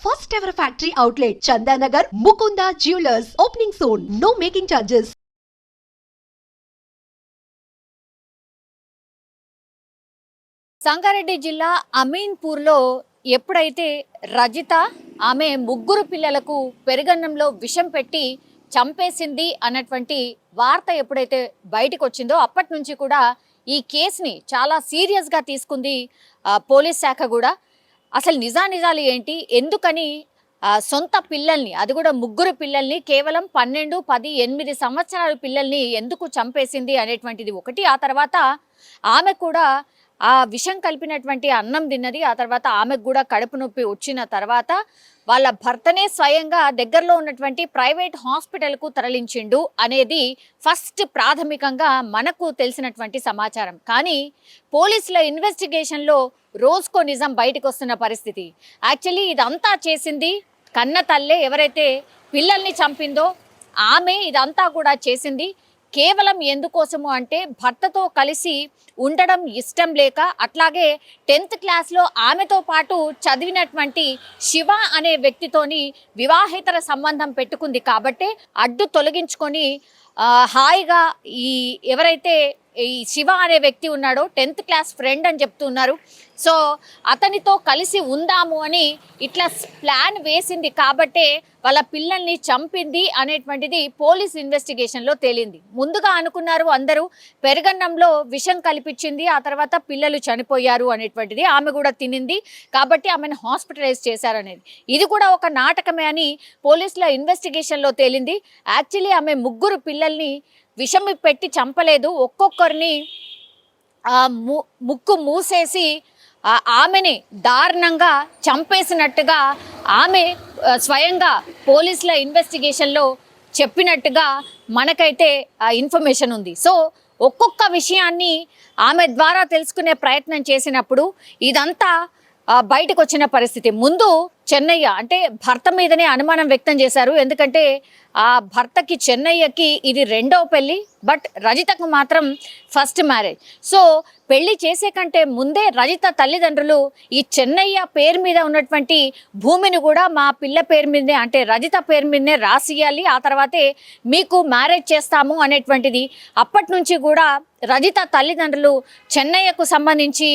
First ever factory outlet, Chandanagar, Mukunda Jewelers, opening soon. No making charges. Sangareddy జిల్లా అమీన్పూర్లో ఎప్పుడైతే రజిత ఆమె ముగ్గురు పిల్లలకు పెరుగన్నంలో విషం పెట్టి చంపేసింది అన్నటువంటి వార్త ఎప్పుడైతే బయటకు వచ్చిందో అప్పటి నుంచి కూడా ఈ కేసుని చాలా సీరియస్గా తీసుకుంది పోలీస్ శాఖ కూడా. అసలు నిజాలు ఏంటి, ఎందుకని సొంత పిల్లల్ని, అది కూడా ముగ్గురు పిల్లల్ని, కేవలం 12, 10, 8 సంవత్సరాల పిల్లల్ని ఎందుకు చంపేసింది అనేటువంటిది ఒకటి. ఆ తర్వాత ఆమె కూడా ఆ విషం కలిపినటువంటి అన్నం తిన్నది. ఆ తర్వాత ఆమెకు కూడా కడుపు నొప్పి వచ్చిన తర్వాత వాళ్ళ భర్తనే స్వయంగా దగ్గరలో ఉన్నటువంటి ప్రైవేట్ హాస్పిటల్కు తరలించిండు అనేది ఫస్ట్ ప్రాథమికంగా మనకు తెలిసినటువంటి సమాచారం. కానీ పోలీసుల ఇన్వెస్టిగేషన్లో రోజుకో నిజం బయటకు వస్తున్న పరిస్థితి. యాక్చువల్లీ ఇదంతా చేసింది కన్న తల్లే, ఎవరైతే పిల్లల్ని చంపిందో ఆమె ఇదంతా కూడా చేసింది. కేవలం ఎందుకోసము అంటే భర్తతో కలిసి ఉండడం ఇష్టం లేక, అట్లాగే 10th క్లాస్లో ఆమెతో పాటు చదివినటువంటి శివ అనే వ్యక్తితోని వివాహేతర సంబంధం పెట్టుకుంది కాబట్టి అడ్డు తొలగించుకొని హాయిగా ఈ ఎవరైతే ఈ శివ అనే వ్యక్తి ఉన్నాడో 10th క్లాస్ ఫ్రెండ్ అని చెప్తున్నారు. సో అతనితో కలిసి ఉందాము అని ఇట్లా ప్లాన్ వేసింది కాబట్టే వాళ్ళ పిల్లల్ని చంపింది అనేటువంటిది పోలీస్ ఇన్వెస్టిగేషన్లో తేలింది. ముందుగా అనుకున్నారు అందరూ పెరుగన్నంలో విషం కల్పించింది, ఆ తర్వాత పిల్లలు చనిపోయారు అనేటువంటిది. ఆమె కూడా తినింది కాబట్టి ఆమెను హాస్పిటలైజ్ చేశారనేది. ఇది కూడా ఒక నాటకమే అని పోలీసుల ఇన్వెస్టిగేషన్లో తేలింది. యాక్చువల్లీ ఆమె ముగ్గురు పిల్లల్ని విషం పెట్టి చంపలేదు, ఒక్కొక్కరిని ముక్కు మూసేసి ఆమెని దారుణంగా చంపేసినట్టుగా ఆమె స్వయంగా పోలీసుల ఇన్వెస్టిగేషన్లో చెప్పినట్టుగా మనకైతే ఇన్ఫర్మేషన్ ఉంది. సో ఒక్కొక్క విషయాన్ని ఆమె ద్వారా తెలుసుకునే ప్రయత్నం చేసినప్పుడు ఇదంతా బయటకు వచ్చిన పరిస్థితి. ముందు చెన్నయ్య అంటే భర్త మీదనే అనుమానం వ్యక్తం చేశారు. ఎందుకంటే ఆ భర్తకి చెన్నయ్యకి ఇది రెండవ పెళ్ళి, బట్ రజితకు మాత్రం ఫస్ట్ మ్యారేజ్. సో పెళ్లి చేసే కంటే ముందే రజిత తల్లిదండ్రులు ఈ చెన్నయ్య పేరు మీద ఉన్నటువంటి భూమిని కూడా మా పిల్ల పేరు మీదనే అంటే రజిత పేరు మీదనే రాసియాలి, ఆ తర్వాతే మీకు మ్యారేజ్ చేస్తాము అనేటువంటిది అప్పటి నుంచి కూడా రజిత తల్లిదండ్రులు చెన్నయ్యకు సంబంధించి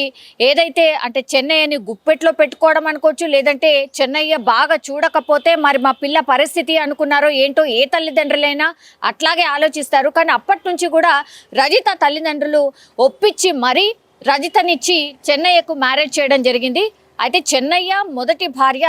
ఏదైతే అంటే చెన్నయ్యని గుప్పెట్లో పెట్టుకోవడం అనుకోవచ్చు, లేదంటే చెన్నయ్య బాగా చూడకపోతే మరి మా పిల్ల పరిస్థితి అనుకున్నారో ఏంటో, ఏ తల్లిదండ్రులైనా అట్లాగే ఆలోచిస్తారు. కానీ అప్పటి నుంచి కూడా రజిత తల్లిదండ్రులు ఒప్పించి మరీ రజితనిచ్చి చెన్నయ్యకు మ్యారేజ్ చేయడం జరిగింది. అయితే చెన్నయ్య మొదటి భార్య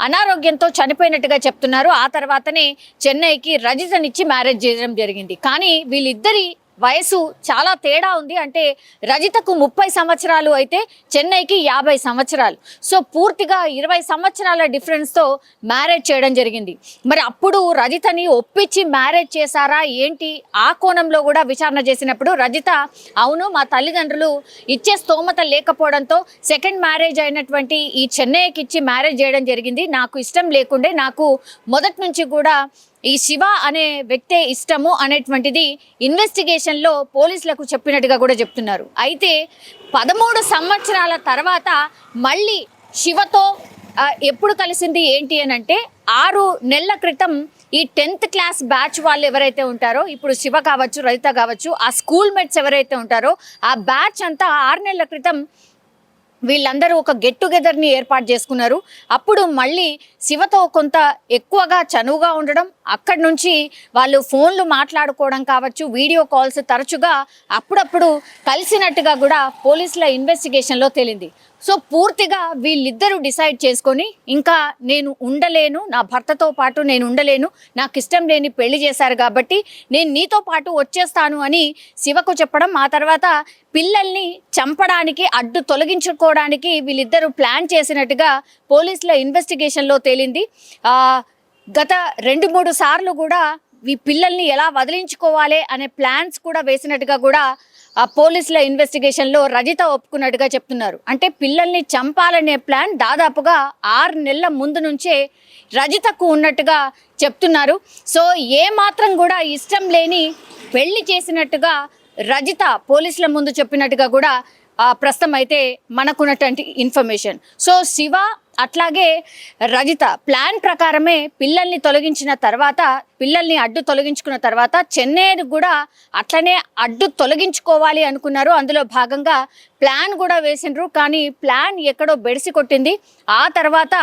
అనారోగ్యంతో చనిపోయినట్టుగా చెప్తున్నారు. ఆ తర్వాతనే చెన్నయ్యకి రజితనిచ్చి మ్యారేజ్ చేయడం జరిగింది. కానీ వీళ్ళిద్దరి వయసు చాలా తేడా ఉంది. అంటే రజితకు 30 సంవత్సరాలు అయితే చెన్నైకి 50 సంవత్సరాలు. సో పూర్తిగా 20 సంవత్సరాల డిఫరెన్స్తో మ్యారేజ్ చేయడం జరిగింది. మరి అప్పుడు రజితని ఒప్పించి మ్యారేజ్ చేశారా ఏంటి, ఆ కోణంలో కూడా విచారణ చేసినప్పుడు రజిత అవును మా తల్లిదండ్రులు ఇచ్చే స్తోమత లేకపోవడంతో సెకండ్ మ్యారేజ్ అయినటువంటి ఈ చెన్నైకి ఇచ్చి మ్యారేజ్ చేయడం జరిగింది. నాకు ఇష్టం లేకుండే, నాకు మొదటి నుంచి కూడా ఈ శివ అనే వ్యక్తే ఇష్టము అనేటువంటిది ఇన్వెస్టిగేషన్లో పోలీసులకు చెప్పినట్టుగా కూడా చెప్తున్నారు. అయితే 13 సంవత్సరాల తర్వాత మళ్ళీ శివతో ఎప్పుడు కలిసింది ఏంటి అని అంటే 6 నెలల క్రితం ఈ 10th క్లాస్ బ్యాచ్ వాళ్ళు ఎవరైతే ఉంటారో, ఇప్పుడు శివ కావచ్చు రజిత కావచ్చు, ఆ స్కూల్ మేట్స్ ఎవరైతే ఉంటారో ఆ బ్యాచ్ అంతా 6 నెలల క్రితం వీళ్ళందరూ ఒక గెట్ టుగెదర్ని ఏర్పాటు చేసుకున్నారు. అప్పుడు మళ్ళీ శివతో కొంత ఎక్కువగా చనువుగా ఉండడం, అక్కడి నుంచి వాళ్ళు ఫోన్లు మాట్లాడుకోవడం కావచ్చు, వీడియో కాల్స్ తరచుగా అప్పుడప్పుడు కలిసినట్టుగా కూడా పోలీసుల ఇన్వెస్టిగేషన్లో తేలింది. సో పూర్తిగా వీళ్ళిద్దరూ డిసైడ్ చేసుకొని ఇంకా నేను ఉండలేను, నా భర్తతో పాటు నేను ఉండలేను, నాకు ఇష్టం లేని పెళ్లి చేశారు కాబట్టి నేను నీతో పాటు వచ్చేస్తాను అని శివకు చెప్పడం, ఆ తర్వాత పిల్లల్ని చంపడానికి అడ్డు తొలగించుకోవడానికి వీళ్ళిద్దరూ ప్లాన్ చేసినట్టుగా పోలీసుల ఇన్వెస్టిగేషన్లో తేలింది. గత 2-3 సార్లు కూడా ఈ పిల్లల్ని ఎలా వదిలించుకోవాలి అనే ప్లాన్స్ కూడా వేసినట్టుగా కూడా ఆ పోలీసుల ఇన్వెస్టిగేషన్లో రజిత ఒప్పుకున్నట్టుగా చెప్తున్నారు. అంటే పిల్లల్ని చంపాలనే ప్లాన్ దాదాపుగా 6 నెలల ముందు నుంచే రజితకు ఉన్నట్టుగా చెప్తున్నారు. సో ఏ మాత్రం కూడా ఇష్టం లేని పెళ్లి చేసినట్టుగా రజిత పోలీసుల ముందు చెప్పినట్టుగా కూడా ప్రస్తుతం అయితే మనకున్నటువంటి ఇన్ఫర్మేషన్. సో శివ అట్లాగే రజిత ప్లాన్ ప్రకారమే పిల్లల్ని తొలగించిన తర్వాత, పిల్లల్ని అడ్డు తొలగించుకున్న తర్వాత చెన్నైని కూడా అట్లనే అడ్డు తొలగించుకోవాలి అనుకున్నారు. అందులో భాగంగా ప్లాన్ కూడా వేసిండ్రు. కానీ ప్లాన్ ఎక్కడో బెడిసి కొట్టింది. ఆ తర్వాత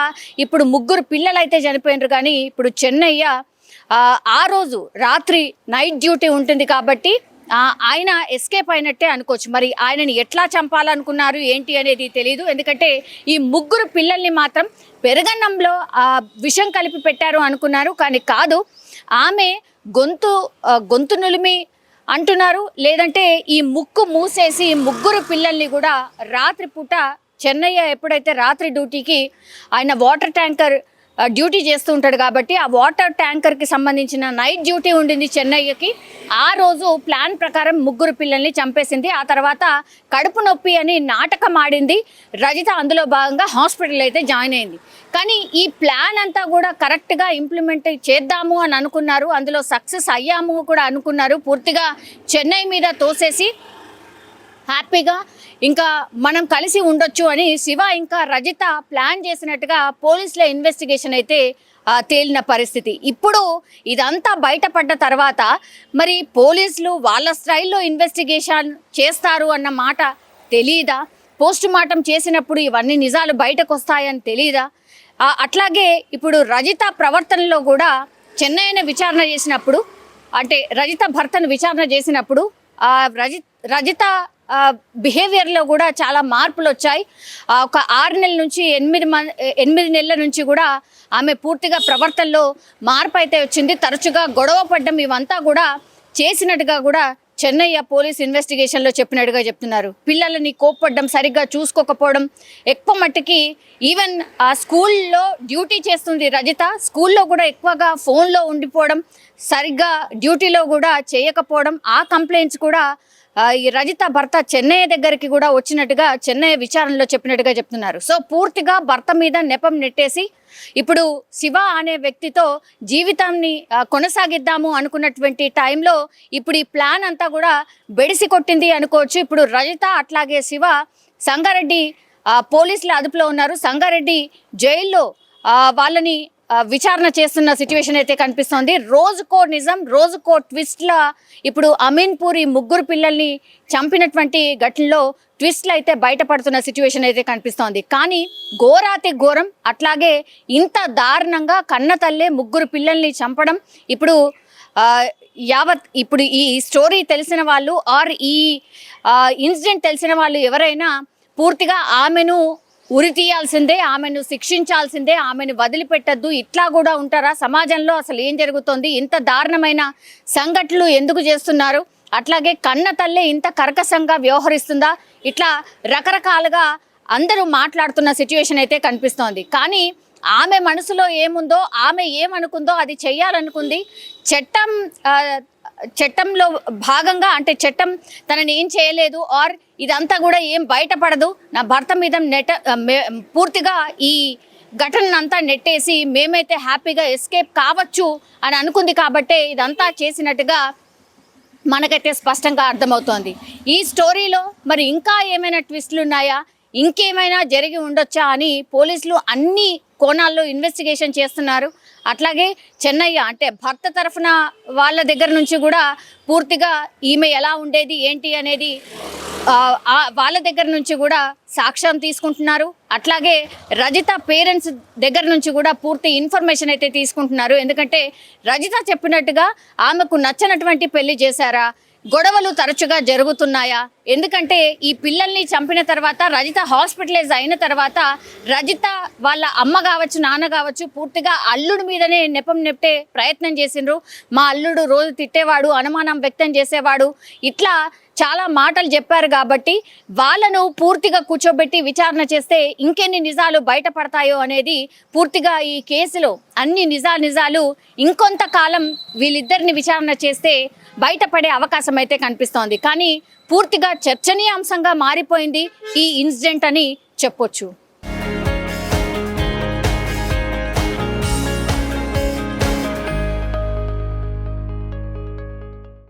ఇప్పుడు 3 పిల్లలు అయితే చనిపోయినరు. కానీ ఇప్పుడు చెన్నయ్య ఆ రోజు రాత్రి నైట్ డ్యూటీ ఉంటుంది కాబట్టి ఆయన ఎస్కేప్ అయినట్టే అనుకోవచ్చు. మరి ఆయనని ఎట్లా చంపాలనుకున్నారు ఏంటి అనేది తెలియదు. ఎందుకంటే ఈ 3 పిల్లల్ని మాత్రం పెరగన్నంలో విషం కలిపి పెట్టారు అనుకున్నారు. కానీ కాదు, ఆమె గొంతు నులిమి అంటున్నారు. లేదంటే ఈ ముక్కు మూసేసి 3 పిల్లల్ని కూడా రాత్రిపూట చెన్నయ్య ఎప్పుడైతే రాత్రి డ్యూటీకి ఆయన వాటర్ ట్యాంకర్ డ్యూటీ చేస్తూ ఉంటాడు కాబట్టి ఆ వాటర్ ట్యాంకర్కి సంబంధించిన నైట్ డ్యూటీ ఉండింది చెన్నయ్యకి. ఆ రోజు ప్లాన్ ప్రకారం 3 పిల్లల్ని చంపేసింది. ఆ తర్వాత కడుపు నొప్పి అని నాటకం ఆడింది రజిత. అందులో భాగంగా హాస్పిటల్ అయితే జాయిన్ అయింది. కానీ ఈ ప్లాన్ అంతా కూడా కరెక్ట్గా ఇంప్లిమెంట్ చేద్దాము అని అనుకున్నారు. అందులో సక్సెస్ అయ్యాము కూడా అనుకున్నారు. పూర్తిగా చెన్నై మీద తోసేసి హ్యాపీగా ఇంకా మనం కలిసి ఉండొచ్చు అని శివ ఇంకా రజిత ప్లాన్ చేసినట్టుగా పోలీసుల ఇన్వెస్టిగేషన్ అయితే తేలిన పరిస్థితి. ఇప్పుడు ఇదంతా బయటపడ్డ తర్వాత మరి పోలీసులు వాళ్ళ స్టైల్లో ఇన్వెస్టిగేషన్ చేస్తారు అన్న మాట తెలీదా? పోస్ట్ మార్టం చేసినప్పుడు ఇవన్నీ నిజాలు బయటకు వస్తాయని తెలీదా? అట్లాగే ఇప్పుడు రజిత ప్రవర్తనలో కూడా చెన్నైని విచారణ చేసినప్పుడు, అంటే రజిత భర్తను విచారణ చేసినప్పుడు రజిత బిహేవియర్లో కూడా చాలా మార్పులు వచ్చాయి. ఒక 6 నెలల నుంచి 8 నెలల నుంచి కూడా ఆమె పూర్తిగా ప్రవర్తనలో మార్పు అయితే వచ్చింది. తరచుగా గొడవ పడ్డం ఇవంతా కూడా చేసినట్టుగా కూడా చెన్నయ్య పోలీస్ ఇన్వెస్టిగేషన్లో చెప్పినట్టుగా చెప్తున్నారు. పిల్లలని కోప్పడ్డం, సరిగ్గా చూసుకోకపోవడం, ఎక్కువ మట్టుకి ఈవెన్ ఆ స్కూల్లో డ్యూటీ చేస్తుంది రజిత, స్కూల్లో కూడా ఎక్కువగా ఫోన్లో ఉండిపోవడం, సరిగ్గా డ్యూటీలో కూడా చేయకపోవడం, ఆ కంప్లైంట్స్ కూడా ఈ రజిత భర్త చెన్నై దగ్గరికి కూడా వచ్చినట్టుగా చెన్నై విచారణలో చెప్పినట్టుగా చెప్తున్నారు. సో పూర్తిగా భర్త మీద నెపం నెట్టేసి ఇప్పుడు శివ అనే వ్యక్తితో జీవితాన్ని కొనసాగిద్దాము అనుకున్నటువంటి టైంలో ఇప్పుడు ఈ ప్లాన్ అంతా కూడా బెడిసి కొట్టింది అనుకోవచ్చు. ఇప్పుడు రజిత అట్లాగే శివ సంగారెడ్డి పోలీసుల అదుపులో ఉన్నారు. సంగారెడ్డి జైల్లో వాళ్ళని విచారణ చేస్తున్న సిచ్యువేషన్ అయితే కనిపిస్తోంది. రోజుకో నిజం, రోజుకో ట్విస్ట్లా ఇప్పుడు అమీన్పూర్ ఈ 3 పిల్లల్ని చంపినటువంటి ఘటనలో ట్విస్ట్లు అయితే బయటపడుతున్న సిచ్యువేషన్ అయితే కనిపిస్తోంది. కానీ ఘోరాతి ఘోరం, అట్లాగే ఇంత దారుణంగా కన్న తల్లే 3 పిల్లల్ని చంపడం ఇప్పుడు ఇప్పుడు ఈ స్టోరీ తెలిసిన వాళ్ళు ఆర్ ఈ ఇన్సిడెంట్ తెలిసిన వాళ్ళు ఎవరైనా పూర్తిగా ఆమెను ఉరి తీయాల్సిందే, ఆమెను శిక్షించాల్సిందే, ఆమెను వదిలిపెట్టద్దు. ఇట్లా కూడా ఉంటారా సమాజంలో? అసలు ఏం జరుగుతోంది? ఇంత దారుణమైన సంఘటనలు ఎందుకు చేస్తున్నారు? అట్లాగే కన్న తల్లే ఇంత కర్కశంగా వ్యవహరిస్తుందా? ఇట్లా రకరకాలుగా అందరూ మాట్లాడుతున్న సిచ్యువేషన్ అయితే కనిపిస్తోంది. కానీ ఆమె మనసులో ఏముందో, ఆమె ఏమనుకుందో అది చెయ్యాలనుకుంది. చట్టంలో భాగంగా, అంటే చట్టం తనని ఏం చేయలేదు ఆర్ ఇదంతా కూడా ఏం బయటపడదు, నా భర్త మీద పూర్తిగా ఈ ఘటనంతా నెట్టేసి మేమైతే హ్యాపీగా ఎస్కేప్ కావచ్చు అని అనుకుంది. కాబట్టే ఇదంతా చేసినట్టుగా మనకైతే స్పష్టంగా అర్థమవుతోంది. ఈ స్టోరీలో మరి ఇంకా ఏమైనా ట్విస్టులు ఉన్నాయా, ఇంకేమైనా జరిగి ఉండొచ్చా అని పోలీసులు అన్ని కోణాల్లో ఇన్వెస్టిగేషన్ చేస్తున్నారు. అట్లాగే చెన్నయ్య అంటే భర్త తరఫున వాళ్ళ దగ్గర నుంచి కూడా పూర్తిగా ఈమె ఎలా ఉండేది ఏంటి అనేది వాళ్ళ దగ్గర నుంచి కూడా సాక్ష్యం తీసుకుంటున్నారు. అట్లాగే రజిత పేరెంట్స్ దగ్గర నుంచి కూడా పూర్తి ఇన్ఫర్మేషన్ అయితే తీసుకుంటున్నారు. ఎందుకంటే రజిత చెప్పినట్టుగా ఆమెకు నచ్చనటువంటి పెళ్లి చేశారా, గొడవలు తరచుగా జరుగుతున్నాయా? ఎందుకంటే ఈ పిల్లల్ని చంపిన తర్వాత రజిత హాస్పిటలైజ్ అయిన తర్వాత రజిత వాళ్ళ అమ్మ కావచ్చు, నాన్న కావచ్చు పూర్తిగా అల్లుడి మీదనే నెపం నెట్టే ప్రయత్నం చేసిండ్రు. మా అల్లుడు రోజు తిట్టేవాడు, అనుమానం వ్యక్తం చేసేవాడు, ఇట్లా చాలా మాటలు చెప్పారు. కాబట్టి వాళ్ళను పూర్తిగా కూర్చోబెట్టి విచారణ చేస్తే ఇంకెన్ని నిజాలు బయటపడతాయో అనేది పూర్తిగా ఈ కేసులో అన్ని నిజాలు ఇంకొంతకాలం వీళ్ళిద్దరిని విచారణ చేస్తే బయటపడే అవకాశం అయితే కనిపిస్తోంది. కానీ పూర్తిగా చర్చనీయాంశంగా మారిపోయింది ఈ ఇన్సిడెంట్ అని చెప్పొచ్చు.